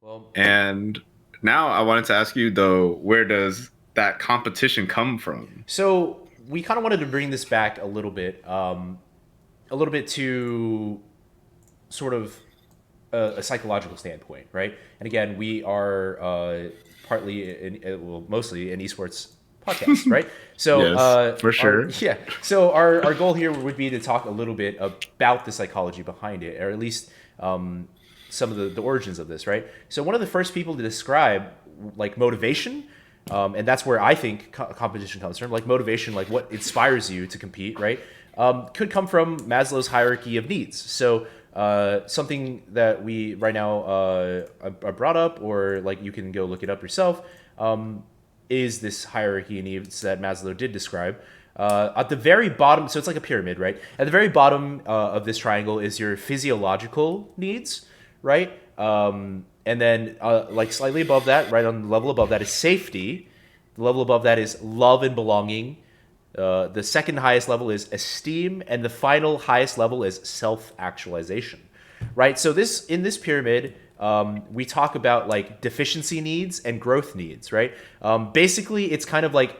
Well, And now I wanted to ask you though, where does that competition come from? so we kind of wanted to bring this back a little bit to sort of a psychological standpoint, right? And again, we are mostly an esports podcast, right? So Yes, for our sure. yeah, so our goal here would be to talk a little bit about the psychology behind it, or at least some of the origins of this, right? So one of the first people to describe like motivation, and that's where I think competition comes from, like motivation, like what inspires you to compete, right? Could come from Maslow's hierarchy of needs. So something that we right now are brought up, or like you can go look it up yourself, is this hierarchy of needs that Maslow did describe. At the very bottom, so it's like a pyramid, right? At the very bottom of this triangle is your physiological needs, right? And then, like slightly above that, right on the level above that, is safety. The level above that is love and belonging. The second highest level is esteem, and the final highest level is self-actualization, right? So this in this pyramid, we talk about like deficiency needs and growth needs, right? Basically, it's kind of like,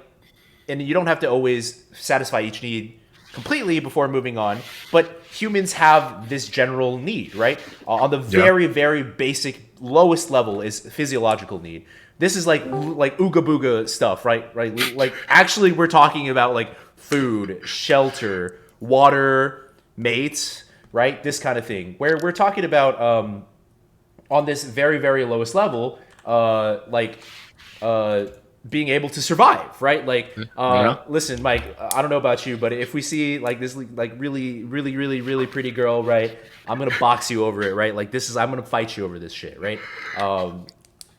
and you don't have to always satisfy each need completely before moving on, but humans have this general need, right? On the Yeah. very, very basic lowest level is physiological need. This is like ooga booga stuff, right? Right? Like actually, we're talking about like food, shelter, water, mates, right? This kind of thing. Where we're talking about on this very, very lowest level, like uh, being able to survive, right? Like, Yeah. listen, Mike, I don't know about you, but if we see like this, like really, really, really, really pretty girl, right? I'm gonna box you over it, right? Like I'm gonna fight you over this shit, right? Um,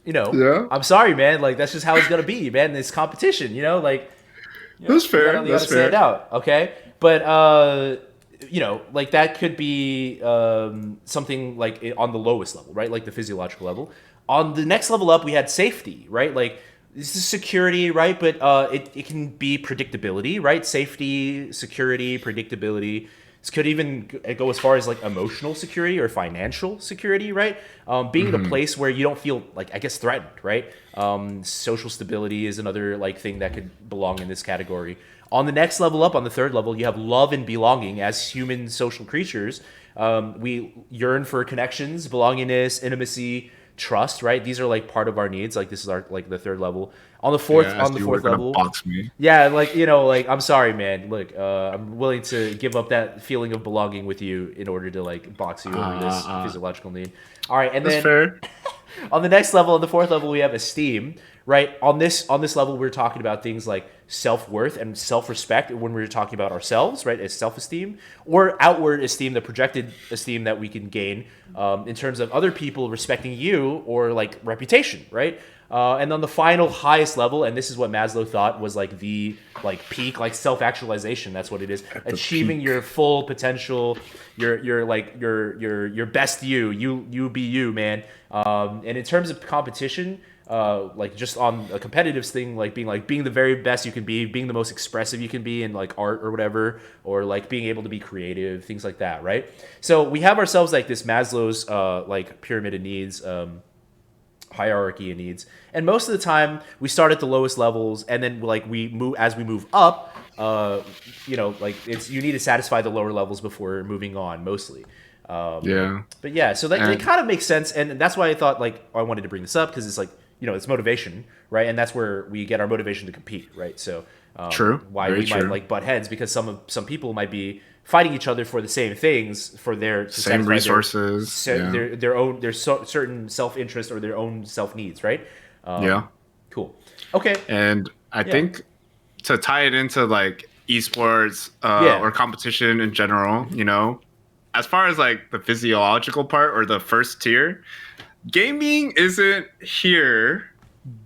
you know, Yeah. I'm sorry, man. Like that's just how it's gonna be, man. This competition, like That's you fair. gotta That's stand fair. out, okay? But like that could be something like on the lowest level, right? Like the physiological level. On the next level up, we had safety, right? Like this is security, right? But it can be predictability, right? Safety, security, predictability. This could even go as far as like emotional security or financial security, right? Being in a Hmm. place where you don't feel like, I guess, threatened, right? Social stability is another like thing that could belong in this category. On the next level up, on the third level, you have love and belonging. As human social creatures, we yearn for connections, belongingness, intimacy, trust. Right? These are like part of our needs. Like this is our like the third level. Yeah, I On the see you were fourth gonna level, box me. yeah, like like I'm sorry, man. Look, I'm willing to give up that feeling of belonging with you in order to like box you over this Uh, physiological need. All right, and that's then fair. on the next level, on the fourth level, we have esteem. Right on this level, we're talking about things like self worth and self respect when we're talking about ourselves, right, as self esteem, or outward esteem, the projected esteem that we can gain in terms of other people respecting you or like reputation, right. And on the final highest level, and this is what Maslow thought was like the like peak, like self actualization. That's what it is. At the Achieving peak. your full potential, your like your best you. You be you, man. And in terms of competition, like just on a competitive thing, like being the very best you can be, being the most expressive you can be in like art or whatever, or like being able to be creative, things like that, right? So we have ourselves like this Maslow's like pyramid of needs. Hierarchy of needs, and most of the time we start at the lowest levels, and then like we move as we move up. Like it's you need to satisfy the lower levels before moving on, mostly. Yeah. But yeah, so that it And kind of makes sense, and that's why I thought like I wanted to bring this up because it's like it's motivation, right? And that's where we get our motivation to compete, right? So true. why Very we might true. like butt heads because some people might be fighting each other for the same things for their to Same satisfy resources. Yeah. their own certain self interest or their own self needs, right? Um, Yeah. cool. Okay. And I Yeah. think to tie it into like esports Yeah. or competition in general, as far as like the physiological part or the first tier, gaming isn't here,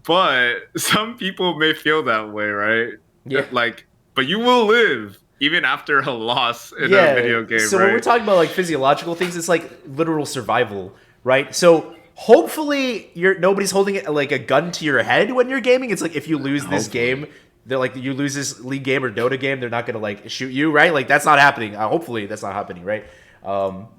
but some people may feel that way, right? Yeah. Like, but you will live even after a loss in a Yeah. video game, So when we're right? talking about like physiological things, it's like literal survival, right? So hopefully you're nobody's holding it like a gun to your head when you're gaming. It's like if you lose this Hopefully. game, they're like you lose this league game or Dota game, they're not gonna like shoot you, right? Like that's not happening. Hopefully that's not happening, right?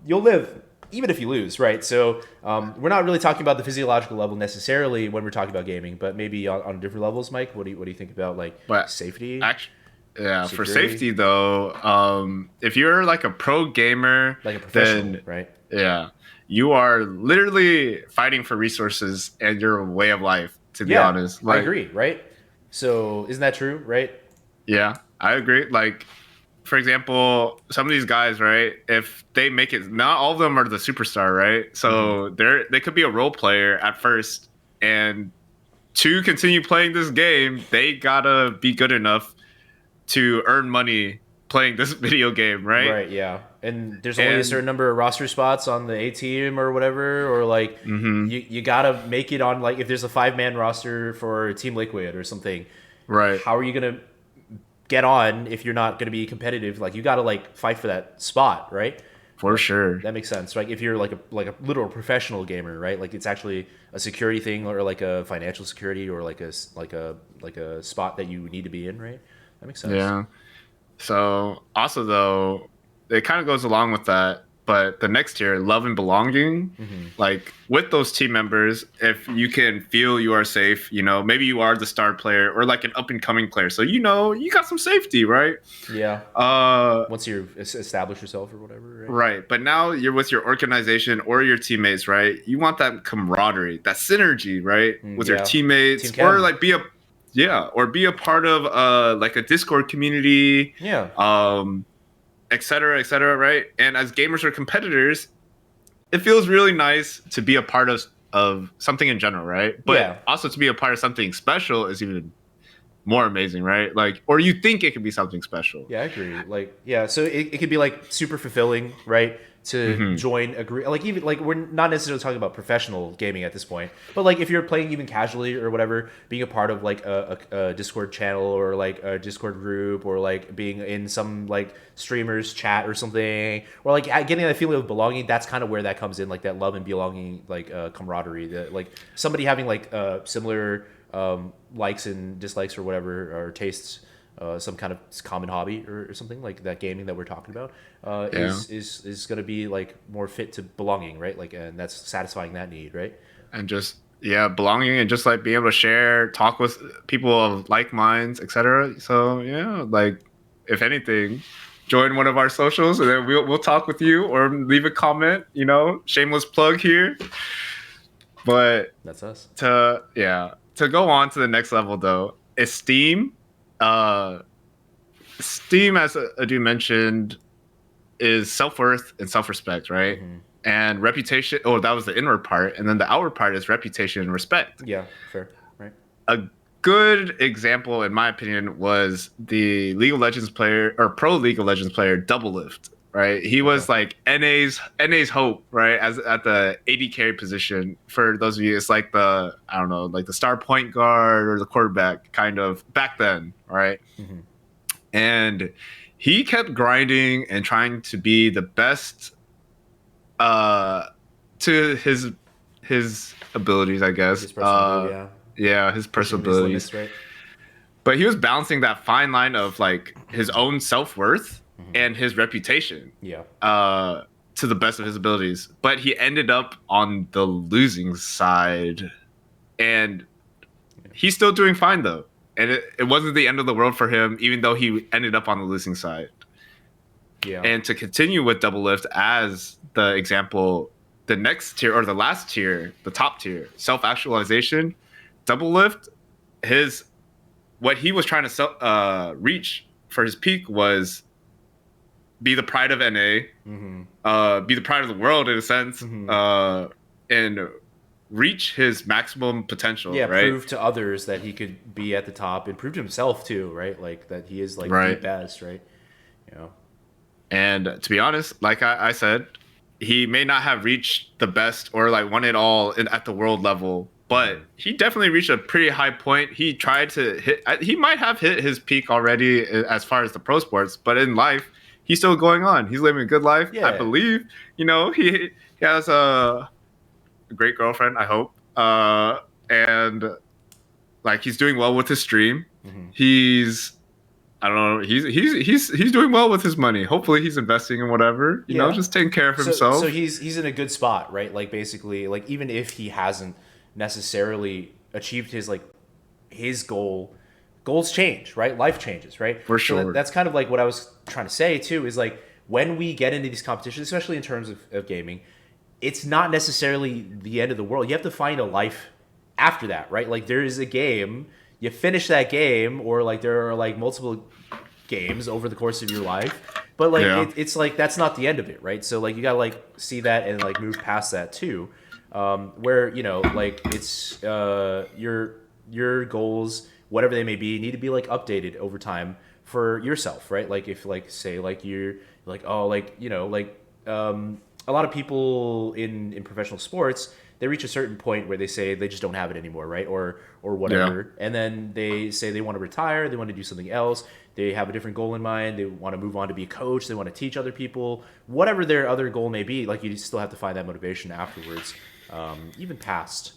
You'll live. even if you lose, right? So we're not really talking about the physiological level necessarily when we're talking about gaming, but maybe on different levels. Mike, what do you think about like But safety, actually, yeah, for security, safety though, if you're like a pro gamer, like a professional, then right? yeah, you are literally fighting for resources and your way of life. To be Yeah, honest, I like agree, right? So isn't that true, right? yeah, I agree. Like for example, some of these guys, right? If they make it, not all of them are the superstar, right? Mm-hmm. So they could be a role player at first, and to continue playing this game, they gotta be good enough to earn money playing this video game, right? Right, yeah. And there's only a certain And number of roster spots on the A team or whatever, or like hmm you gotta make it on like if there's a 5-man roster for Team Liquid or something, right, how are you gonna get on if you're not gonna be competitive? Like you gotta like fight for that spot, right? for sure. That makes sense. Like if you're like a literal professional gamer, right? Like it's actually a security thing or like a financial security or like like a spot that you need to be in, right? That makes sense. Yeah. So also though, it kind of goes along with that, but the next tier, love and belonging, Mm-hmm. like with those team members, if you can feel you are safe, maybe you are the star player or like an up and coming player, so you got some safety, right? Yeah. Uh, Once you establish yourself or whatever, right? right. But now you're with your organization or your teammates, right? You want that camaraderie, that synergy, right? With your Yeah. Team teammates, or Chem. like be a part of like a Discord community, Yeah. um, et cetera, right? And as gamers or competitors, it feels really nice to be a part of something in general, right? But Yeah. also to be a part of something special is even more amazing, right? Like, or you think it could be something special. Yeah, I agree. Like, yeah, so it could be like super fulfilling, right? To Hmm. join a group, like even like we're not necessarily talking about professional gaming at this point, but like if you're playing even casually or whatever, being a part of like a Discord channel or like a Discord group or like being in some like streamers chat or something, or like getting that feeling of belonging. That's kind of where that comes in, like that love and belonging, like camaraderie. That like somebody having like similar likes and dislikes or whatever or tastes, some kind of common hobby or something like that gaming that we're talking about, Yeah. is going to be like more fit to belonging, right? Like, and that's satisfying that need, right? And just yeah, belonging and just like being able to share, talk with people of like minds, etc. So yeah, like if anything, join one of our socials and then we'll talk with you or leave a comment. Shameless plug here. But That's us. to go on to the next level though, esteem. Uh, Steam, as Adew mentioned, is self worth and self respect, right? Hmm. And reputation. Oh, that was the inward part, and then the outward part is reputation and respect. Yeah, fair, right? A good example, in my opinion, was the League of Legends player or pro League of Legends player Doublelift. Right, he Okay. was like NA's hope, right? As at the AD carry position. For those of you, it's like the I don't know, like the star point guard or the quarterback, kind of back then, right? Hmm. And he kept grinding and trying to be the best uh to his abilities, I guess. His personal ability, yeah, Yeah, his personal pushing his abilities. limits, right? But he was balancing that fine line of like his own self-worth and his reputation Yeah, uh to the best of his abilities. But he ended up on the losing side, and he's still doing fine though. And it wasn't the end of the world for him, even though he ended up on the losing side. yeah, And to continue with Double Lift as the example, the next tier or the last tier, the top tier, Self-Actualization, Double Lift, his what he was trying to reach for his peak was be the pride of NA, hmm, be the pride of the world in a sense, hmm, and reach his maximum potential, yeah. right? Prove to others that he could be at the top, and prove to himself too, right? Like that he is like the Right. best, right? You know. And to be honest, like I said, he may not have reached the best or like won it all at the world level, but Hmm. he definitely reached a pretty high point. He tried to hit, he might have hit his peak already as far as the pro sports, but in life, he's still going on. He's living a good life, I Yeah, believe. He has a great girlfriend, I hope. And like he's doing well with his stream. hmm, He's I don't know. He's doing well with his money. Hopefully, he's investing in whatever. You know, Yeah. just taking care of So himself. he's in a good spot, right? Like basically, like even if he hasn't necessarily achieved his like his goal, goals change, right? Life changes, right? For So sure. that's kind of like what I was trying to say too. Is like when we get into these competitions, especially in terms of gaming, it's not necessarily the end of the world. You have to find a life after that, right? Like there is a game, you finish that game, or like there are like multiple games over the course of your life. But like Yeah. it's like that's not the end of it, right? So like you gotta like see that and like move past that too, where you know like it's your goals, whatever they may be, need to be like updated over time for yourself, right? Like if like say like you're like oh like you know like a lot of people in professional sports, they reach a certain point where they say they just don't have it anymore, right? Or Yeah. whatever, and then they say they want to retire, they want to do something else, they have a different goal in mind, they want to move on to be a coach, they want to teach other people, whatever their other goal may be. Like you still have to find that motivation afterwards, even past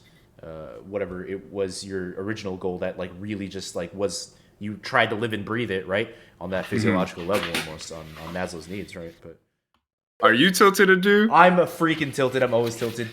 whatever it was your original goal that like really just like was you tried to live and breathe it right on that Mhm. physiological level almost on Maslow's needs, right? But Are you tilted to do? I'm a freaking tilted. I'm always tilted.